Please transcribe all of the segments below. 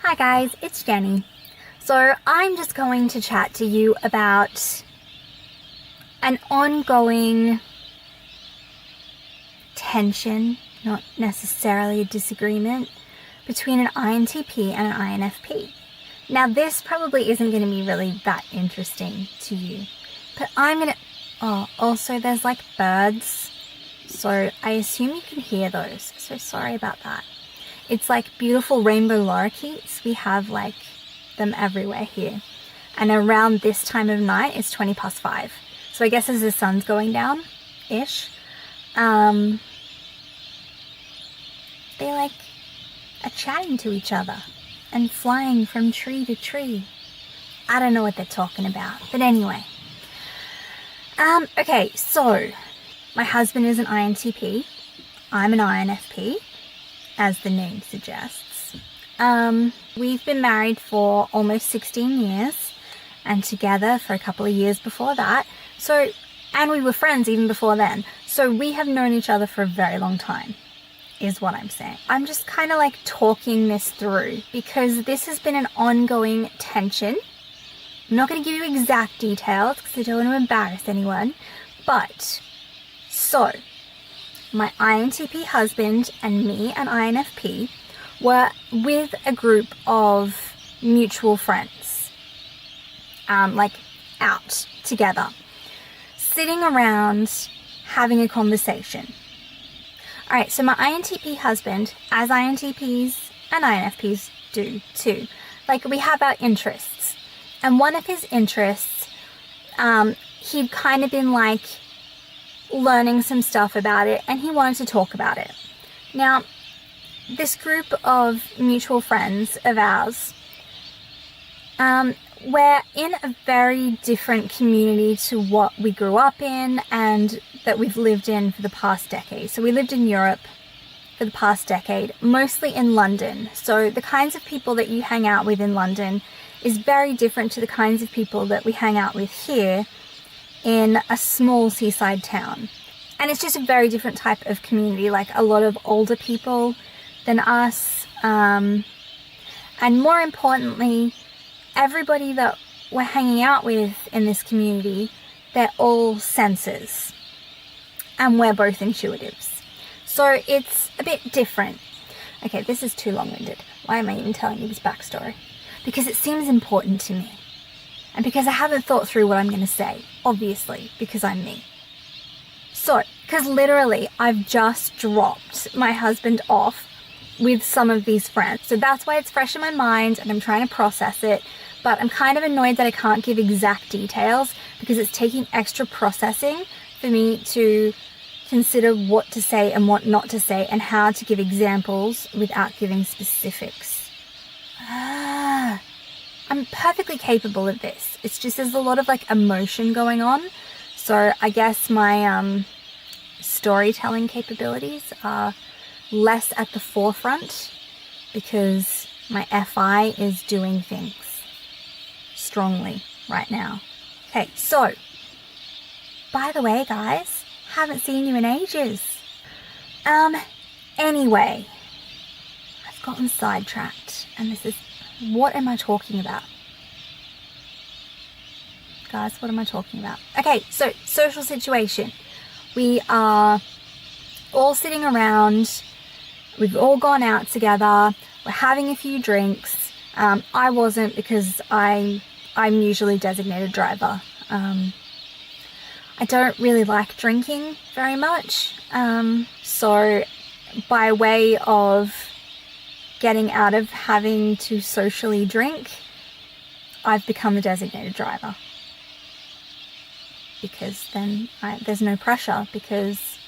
Hi guys, it's Jenny. So I'm just going to chat to you about an ongoing tension, not necessarily a disagreement, between an INTP and an INFP. Now this probably isn't going to be really that interesting to you, but also there's like birds, so I assume you can hear those, so sorry about that. It's like beautiful rainbow lorikeets. We have like them everywhere here. And around this time of night, it's 5:20. So I guess as the sun's going down-ish, they like are chatting to each other and flying from tree to tree. I don't know what they're talking about, but anyway. Okay, so my husband is an INTP. I'm an INFP. As the name suggests. We've been married for almost 16 years and together for a couple of years before that. And we were friends even before then. So we have known each other for a very long time, is what I'm saying. I'm just kind of like talking this through because this has been an ongoing tension. I'm not going to give you exact details because I don't want to embarrass anyone. But, so my INTP husband and me, an INFP, were with a group of mutual friends, like out together, sitting around having a conversation. All right, so my INTP husband, as INTPs and INFPs do too, like we have our interests, and one of his interests, he'd kind of been like learning some stuff about it and he wanted to talk about it. Now, this group of mutual friends of ours, we're in a very different community to what we grew up in and that we've lived in for the past decade. So we lived in Europe for the past decade, mostly in London. So the kinds of people that you hang out with in London is very different to the kinds of people that we hang out with here in a small seaside town. And it's just a very different type of community, like a lot of older people than us. And more importantly, everybody that we're hanging out with in this community, they're all sensors. And we're both intuitives. So it's a bit different. Okay, this is too long-winded. Why am I even telling you this backstory? Because it seems important to me. And because I haven't thought through what I'm going to say, obviously, because I'm me. So, because literally, I've just dropped my husband off with some of these friends. So that's why it's fresh in my mind and I'm trying to process it. But I'm kind of annoyed that I can't give exact details because it's taking extra processing for me to consider what to say and what not to say and how to give examples without giving specifics. I'm perfectly capable of this. It's just there's a lot of like emotion going on. So I guess my storytelling capabilities are less at the forefront because my FI is doing things strongly right now. Okay, so by the way, guys, haven't seen you in ages. Anyway, I've gotten sidetracked and this is, what am I talking about? Guys, what am I talking about? Okay, so social situation. We are all sitting around. We've all gone out together. We're having a few drinks. I wasn't because I'm usually designated driver. I don't really like drinking very much. So by way of getting out of having to socially drink, I've become the designated driver. Because then there's no pressure because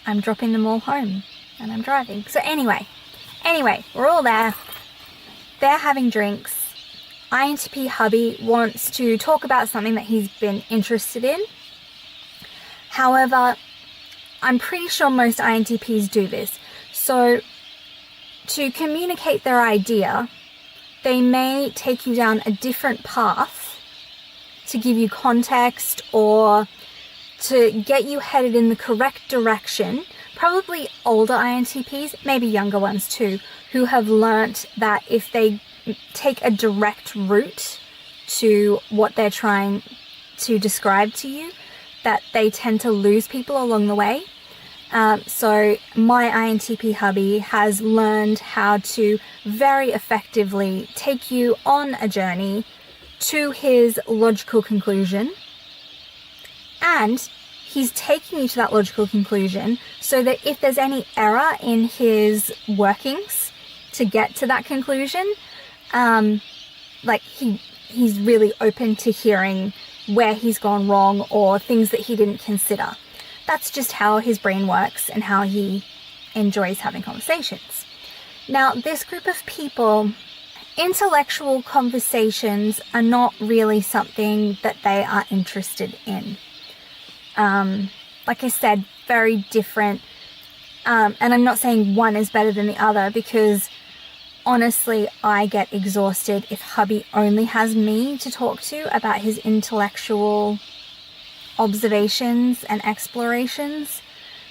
I'm dropping them all home and I'm driving. So anyway, we're all there. They're having drinks. INTP hubby wants to talk about something that he's been interested in. However, I'm pretty sure most INTPs do this. So to communicate their idea, they may take you down a different path to give you context or to get you headed in the correct direction. Probably older INTPs, maybe younger ones too, who have learnt that if they take a direct route to what they're trying to describe to you, that they tend to lose people along the way. So my INTP hubby has learned how to very effectively take you on a journey to his logical conclusion, and he's taking you to that logical conclusion so that if there's any error in his workings to get to that conclusion, he's really open to hearing where he's gone wrong or things that he didn't consider. That's just how his brain works and how he enjoys having conversations. Now, this group of people, intellectual conversations are not really something that they are interested in. Like I said, very different. And I'm not saying one is better than the other, because honestly, I get exhausted if hubby only has me to talk to about his intellectual observations and explorations,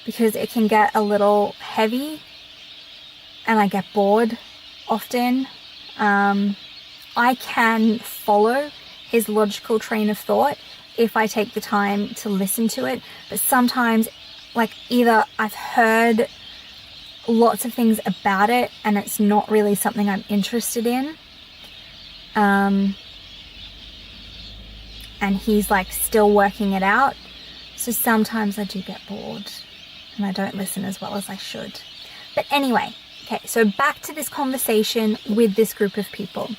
because it can get a little heavy and I get bored often. I can follow his logical train of thought if I take the time to listen to it, but sometimes, like, either I've heard lots of things about it and it's not really something I'm interested in, and he's like still working it out, so sometimes I do get bored and I don't listen as well as I should. But anyway, okay, so back to this conversation with this group of people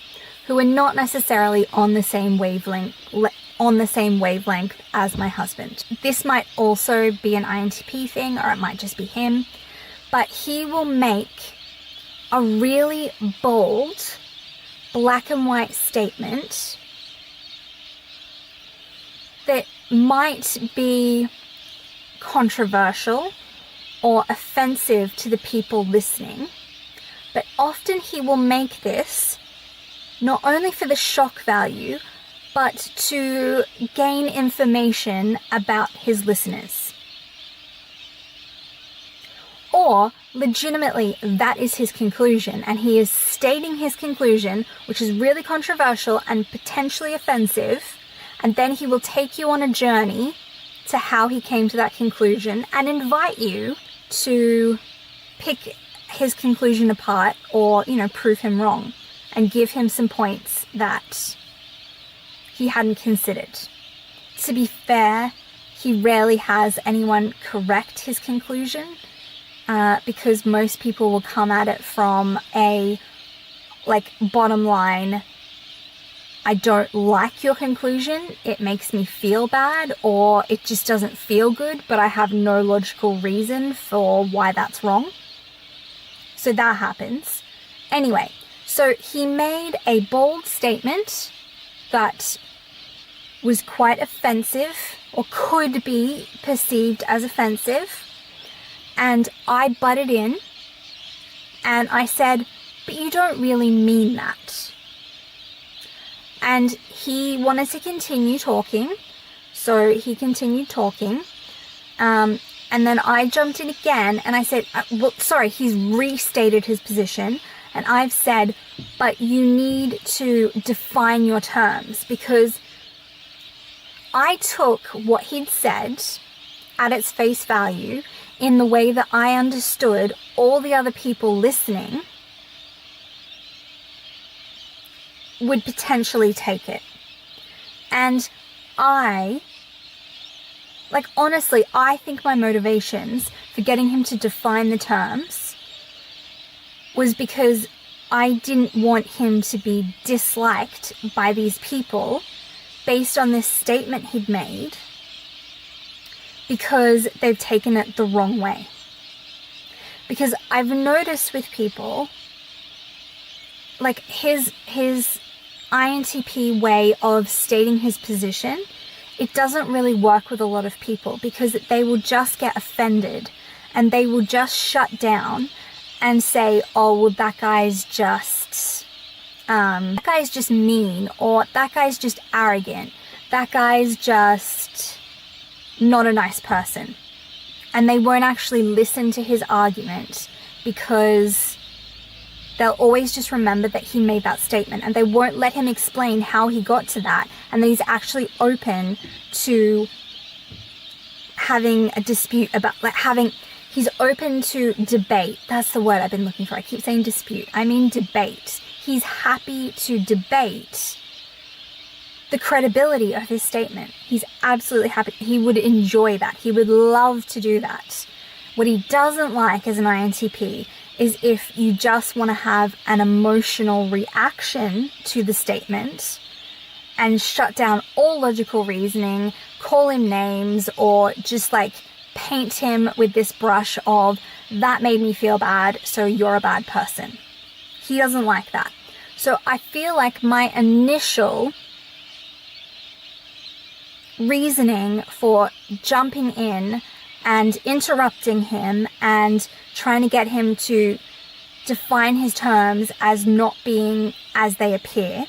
who are not necessarily on the same wavelength as my husband. This might also be an INTP thing, or it might just be him, but he will make a really bold, black and white statement that might be controversial or offensive to the people listening, but often he will make this not only for the shock value, but to gain information about his listeners. Or legitimately, that is his conclusion, and he is stating his conclusion, which is really controversial and potentially offensive, and then he will take you on a journey to how he came to that conclusion and invite you to pick his conclusion apart, or, prove him wrong and give him some points that he hadn't considered. To be fair, he rarely has anyone correct his conclusion, because most people will come at it from a, bottom line, I don't like your conclusion, it makes me feel bad, or it just doesn't feel good, but I have no logical reason for why that's wrong. So that happens. Anyway, so he made a bold statement that was quite offensive, or could be perceived as offensive, and I butted in and I said, but you don't really mean that. And he wanted to continue talking, so he continued talking, and then I jumped in again and I said, he's restated his position, and I've said, but you need to define your terms, because I took what he'd said at its face value in the way that I understood all the other people listening would potentially take it. And honestly, I think my motivations for getting him to define the terms was because I didn't want him to be disliked by these people based on this statement he'd made, because they've taken it the wrong way. Because I've noticed with people, his INTP way of stating his position, it doesn't really work with a lot of people, because they will just get offended and they will just shut down and say, oh, well, that guy's just mean, or that guy's just arrogant, that guy's just not a nice person. And they won't actually listen to his argument because they'll always just remember that he made that statement, and they won't let him explain how he got to that, and that he's actually open to having a dispute about, he's open to debate. That's the word I've been looking for. I keep saying dispute. I mean debate. He's happy to debate the credibility of his statement. He's absolutely happy. He would enjoy that. He would love to do that. What he doesn't like as an INTP is if you just want to have an emotional reaction to the statement and shut down all logical reasoning, call him names, or just paint him with this brush of, that made me feel bad, so you're a bad person. He doesn't like that. So I feel like my initial reasoning for jumping in and interrupting him and trying to get him to define his terms as not being as they appear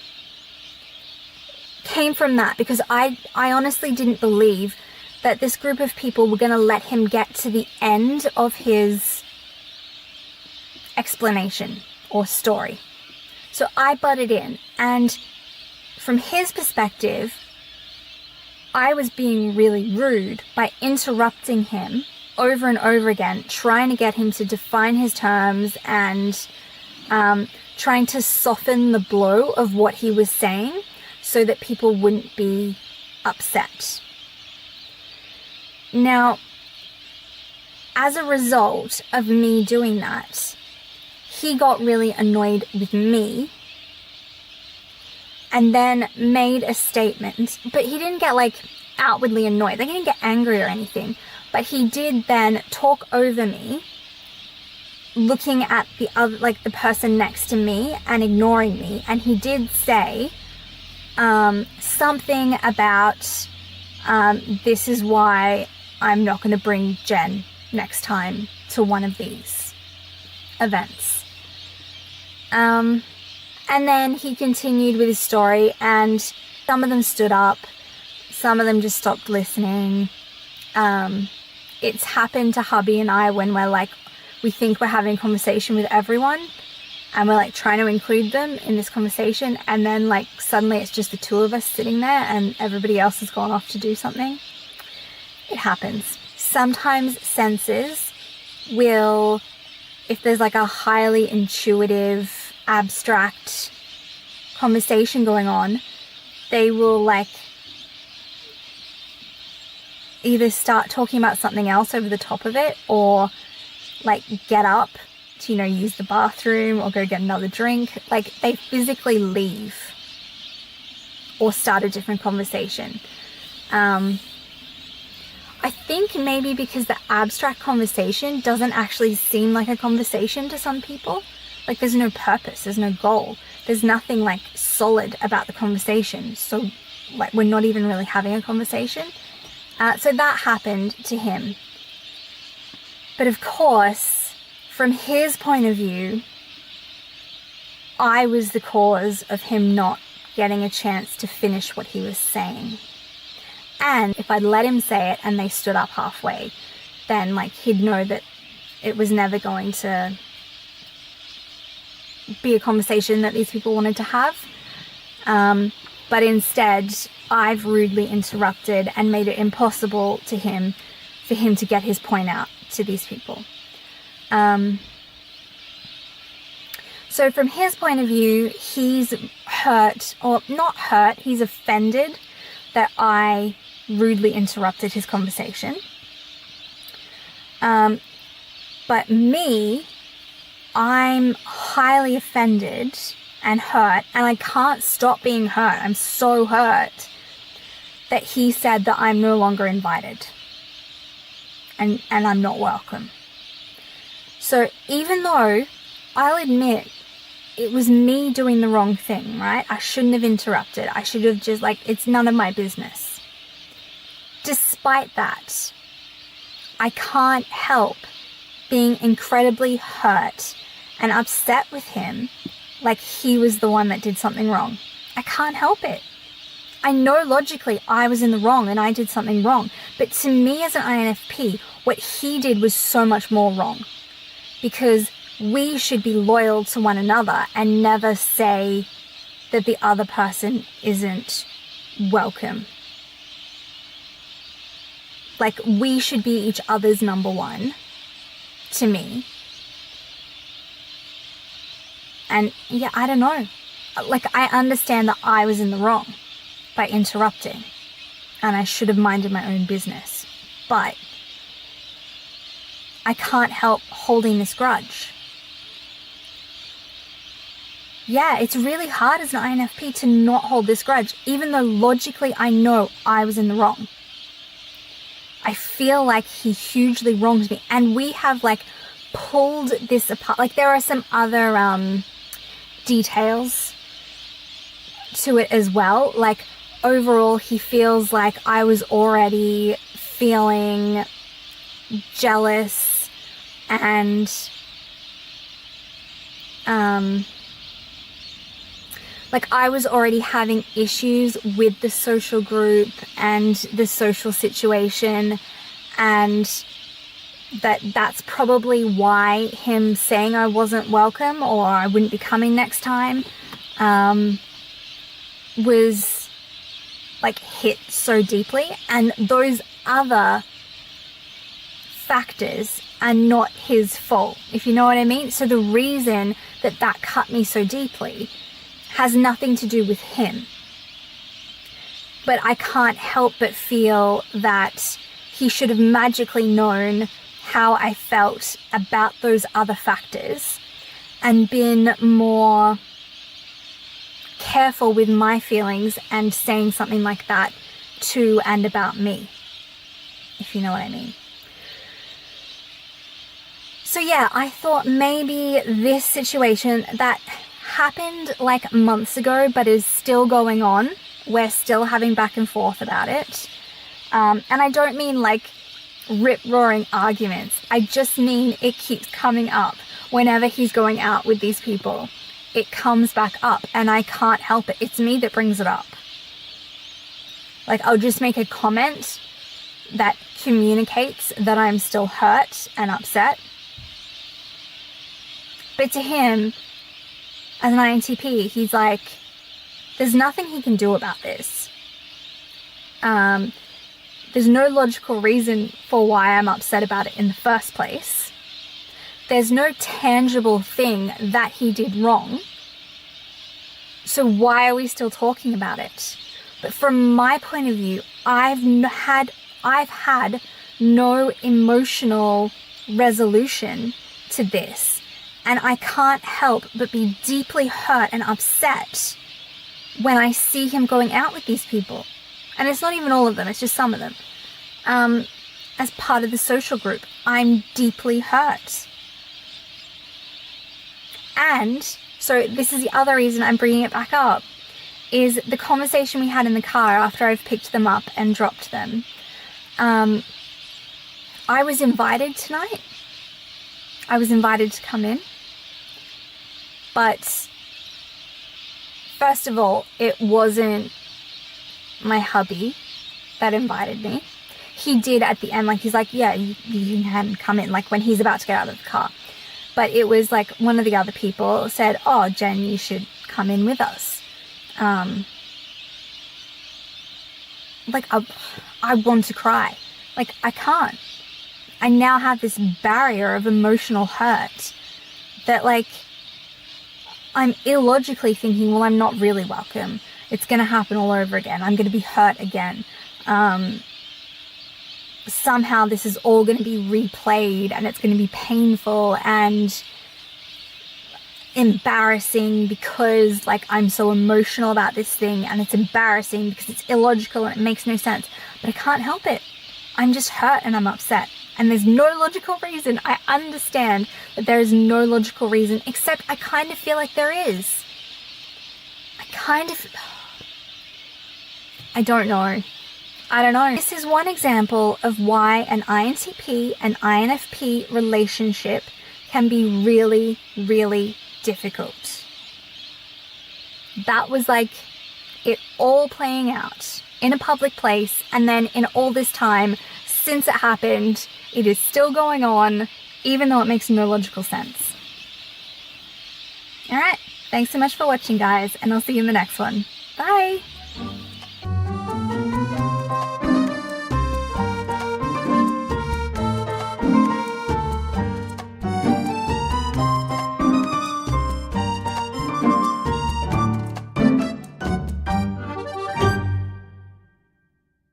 came from that, because I honestly didn't believe that this group of people were going to let him get to the end of his explanation or story. So I butted in, and from his perspective, I was being really rude by interrupting him over and over again, trying to get him to define his terms and trying to soften the blow of what he was saying so that people wouldn't be upset. Now, as a result of me doing that, he got really annoyed with me and then made a statement, but he didn't get outwardly annoyed. He didn't get angry or anything, but he did then talk over me, looking at the other, the person next to me and ignoring me. And he did say something about this is why I'm not going to bring Jen next time to one of these events. And then he continued with his story, and some of them stood up, some of them just stopped listening. It's happened to hubby and I when we think we're having a conversation with everyone, and we're trying to include them in this conversation, and then suddenly it's just the two of us sitting there and everybody else has gone off to do something. It happens. Sometimes senses will, if there's a highly intuitive, abstract conversation going on, they will either start talking about something else over the top of it, or get up to use the bathroom or go get another drink. They physically leave or start a different conversation. I think maybe because the abstract conversation doesn't actually seem like a conversation to some people. There's no purpose, there's no goal, there's nothing solid about the conversation. So we're not even really having a conversation. So that happened to him. But of course, from his point of view, I was the cause of him not getting a chance to finish what he was saying. And if I'd let him say it and they stood up halfway, then he'd know that it was never going to be a conversation that these people wanted to have. But instead, I've rudely interrupted and made it impossible for him to get his point out to these people. So from his point of view, he's hurt, or not hurt, he's offended that I rudely interrupted his conversation. But me, I'm highly offended and hurt, and I can't stop being hurt. I'm so hurt that he said that I'm no longer invited and I'm not welcome. So even though I'll admit it was me doing the wrong thing, right? I shouldn't have interrupted. I should have just it's none of my business. Despite that, I can't help being incredibly hurt and upset with him, he was the one that did something wrong. I can't help it. I know logically I was in the wrong and I did something wrong, but to me as an INFP, what he did was so much more wrong, because we should be loyal to one another and never say that the other person isn't welcome. Like, we should be each other's number one, to me. And yeah, I don't know. Like, I understand that I was in the wrong by interrupting, and I should have minded my own business. But I can't help holding this grudge. Yeah, it's really hard as an INFP to not hold this grudge, even though logically I know I was in the wrong. I feel like he hugely wronged me, and we have like pulled this apart. Like, there are some other details to it as well. Like, overall, he feels like I was already feeling jealous and like I was already having issues with the social group and the social situation, and that's probably why him saying I wasn't welcome or I wouldn't be coming next time was like hit so deeply. And those other factors are not his fault, if you know what I mean. So the reason that cut me so deeply has nothing to do with him. But I can't help but feel that he should have magically known how I felt about those other factors and been more careful with my feelings and saying something like that to and about me, if you know what I mean. So yeah, I thought maybe this situation that happened like months ago but is still going on, we're still having back and forth about it, and I don't mean like rip-roaring arguments, I just mean it keeps coming up whenever he's going out with these people. It comes back up and I can't help it. It's me that brings it up. Like, I'll just make a comment that communicates that I'm still hurt and upset, but to him, as an INTP, he's like, there's nothing he can do about this. There's no logical reason for why I'm upset about it in the first place. There's no tangible thing that he did wrong. So why are we still talking about it? But from my point of view, I've had no emotional resolution to this. And I can't help but be deeply hurt and upset when I see him going out with these people. And it's not even all of them, it's just some of them. As part of the social group, I'm deeply hurt. And so this is the other reason I'm bringing it back up, is the conversation we had in the car after I've picked them up and dropped them. I was invited tonight. I was invited to come in. But first of all, it wasn't my hubby that invited me. He did at the end, like, he's like, yeah, you can come in, like when he's about to get out of the car. But it was like one of the other people said, oh, Jen, you should come in with us. Like, I want to cry. Like, I can't. I now have this barrier of emotional hurt that, like, I'm illogically thinking, well, I'm not really welcome. It's going to happen all over again. I'm going to be hurt again. Somehow this is all going to be replayed and it's going to be painful and embarrassing because, like, I'm so emotional about this thing, and it's embarrassing because it's illogical and it makes no sense. But I can't help it. I'm just hurt and I'm upset. And there's no logical reason. I understand that there is no logical reason, except I kind of feel like there is. I don't know. This is one example of why an INTP and INFP relationship can be really, really difficult. That was like it all playing out in a public place, and then in all this time since it happened, it is still going on, even though it makes no logical sense. All right. Thanks so much for watching, guys, and I'll see you in the next one. Bye.